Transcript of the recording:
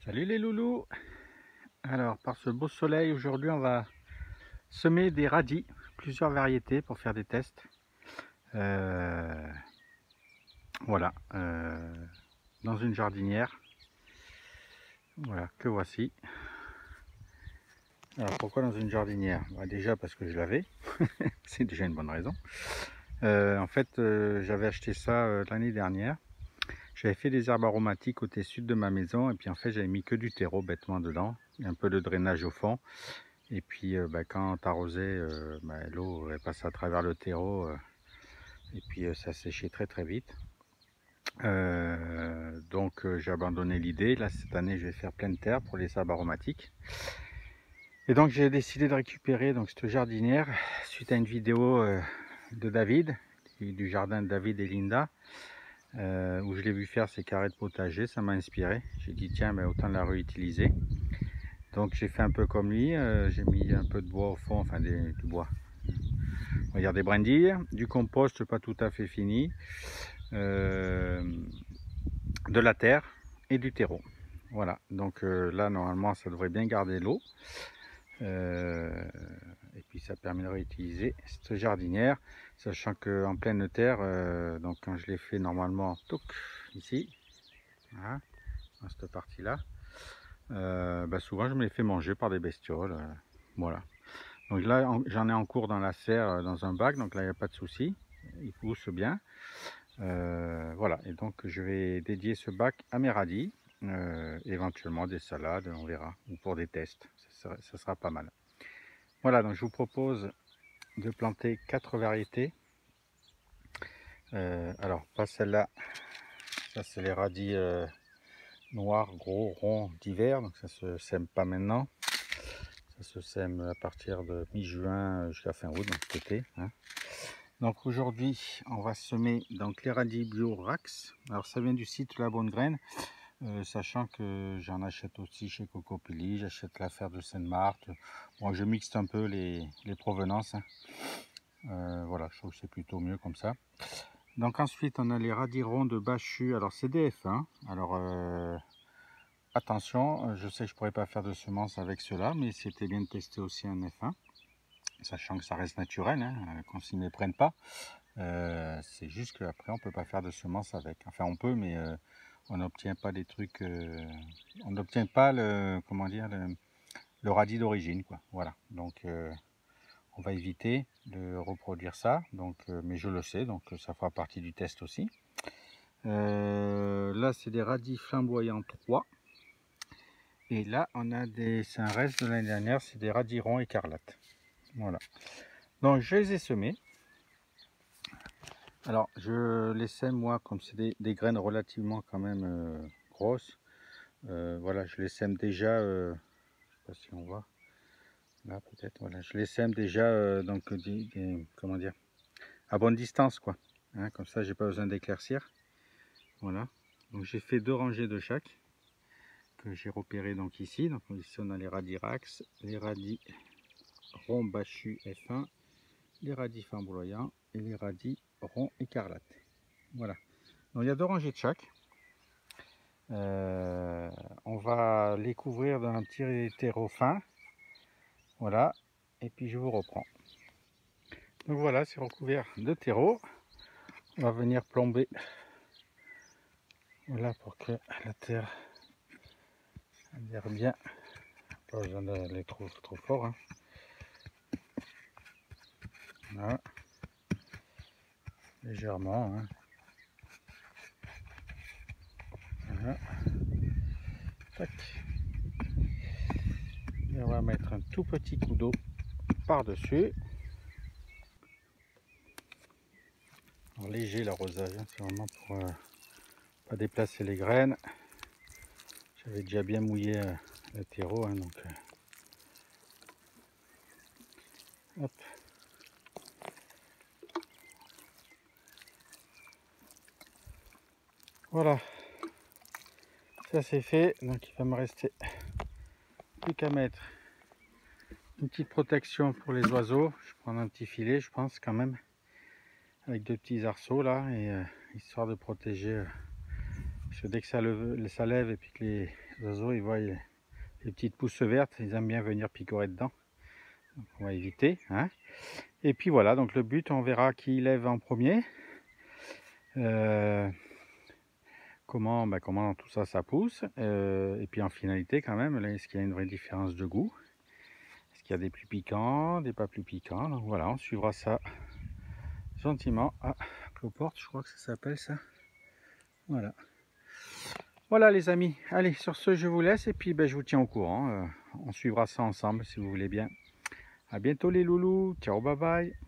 Salut les loulous. Alors par ce beau soleil aujourd'hui on va semer des radis, plusieurs variétés pour faire des tests. Voilà, dans une jardinière. Voilà, que voici. Alors pourquoi dans une jardinière? Déjà parce que je l'avais, c'est déjà une bonne raison. En fait j'avais acheté ça l'année dernière. J'avais fait des herbes aromatiques côté sud de ma maison et puis en fait j'avais mis que du terreau bêtement dedans, et un peu de drainage au fond. Et puis quand t'arrosais, l'eau elle passe à travers le terreau et puis ça séchait très très vite. Donc j'ai abandonné l'idée. Là cette année je vais faire pleine terre pour les herbes aromatiques. Et donc j'ai décidé de récupérer donc cette jardinière suite à une vidéo de David, du jardin de David et Linda, où je l'ai vu faire ses carrés de potager. Ça m'a inspiré. J'ai dit tiens, autant la réutiliser. Donc j'ai fait un peu comme lui, j'ai mis un peu de bois au fond, enfin du bois, on va dire des brindilles, du compost pas tout à fait fini, de la terre et du terreau. Voilà, donc là normalement ça devrait bien garder l'eau, et puis ça permet de réutiliser cette jardinière, sachant qu'en pleine terre, donc quand je l'ai fait normalement, ici, voilà, dans cette partie là, souvent je me les fais manger par des bestioles, voilà. Donc là j'en ai en cours dans la serre, dans un bac, donc là il n'y a pas de souci, il pousse bien. Voilà, et donc je vais dédier ce bac à mes radis, éventuellement des salades, on verra, ou pour des tests, ça sera pas mal. Voilà, donc je vous propose de planter 4 variétés. Alors pas celle-là, ça c'est les radis noirs, gros, ronds, d'hiver, donc ça se sème pas maintenant. Ça se sème à partir de mi-juin jusqu'à fin août, donc cet été, hein. Donc aujourd'hui on va semer donc les radis bio Rax. Alors ça vient du site La Bonne Graine, sachant que j'en achète aussi chez Cocopelli, j'achète la Ferme de Sainte-Marthe. Bon, je mixte un peu les provenances, hein. Voilà, je trouve que c'est plutôt mieux comme ça. Donc ensuite on a les radis ronds de Bachus, alors c'est des F1. Alors attention, je sais que je pourrais pas faire de semences avec cela, mais c'était bien de tester aussi un F1, sachant que ça reste naturel, hein, qu'on s'y méprenne pas. C'est juste qu'après on peut pas faire de semences avec, enfin on peut, mais on n'obtient pas des trucs, on n'obtient pas le, comment dire, le radis d'origine, quoi. Voilà, donc on va éviter de reproduire ça, donc mais je le sais, donc ça fera partie du test aussi. Là c'est des radis flamboyants 3, et là on a c'est un reste de l'année dernière, c'est des radis ronds écarlates. Voilà, donc je les ai semés. Alors je les sème moi, comme c'est des graines relativement quand même grosses. Voilà, je les sème déjà, je sais pas si on voit là peut-être, voilà, je les sème déjà donc comment dire, à bonne distance, quoi, hein, comme ça j'ai pas besoin d'éclaircir. Voilà, donc j'ai fait 2 rangées de chaque que j'ai repéré donc ici. Donc ici on a les radis Rax, les radis ronds Bachus F1, les radis flamboyants et les radis ronds écarlates. Voilà, donc il y a 2 rangées de chaque. On va les couvrir d'un petit terreau fin, voilà, et puis je vous reprends. Donc voilà, c'est recouvert de terreau. On va venir plomber, voilà, pour que la terre adhère bien. Pas besoin d'aller trop fort, hein. Voilà, légèrement, hein. Voilà. Tac. Et on va mettre un tout petit coup d'eau par-dessus. Léger l'arrosage, hein, c'est vraiment pour pas déplacer les graines. J'avais déjà bien mouillé le terreau, hein, donc hop. Voilà, ça c'est fait. Donc il va me rester plus qu'à mettre une petite protection pour les oiseaux. Je vais prendre un petit filet, je pense, quand même, avec 2 petits arceaux là, et histoire de protéger Parce que dès que ça lève et puis que les oiseaux ils voient les petites pousses vertes, ils aiment bien venir picorer dedans. Donc on va éviter. Hein. Et puis voilà, donc le but, on verra qui lève en premier. Comment tout ça, ça pousse. Et puis en finalité quand même, là, est-ce qu'il y a une vraie différence de goût? Est-ce qu'il y a des plus piquants, des pas plus piquants? Donc voilà, on suivra ça gentiment à Cloporte, je crois que ça s'appelle ça. Voilà. Voilà les amis, allez sur ce je vous laisse et puis je vous tiens au courant, on suivra ça ensemble si vous voulez bien. À bientôt les loulous, ciao bye bye.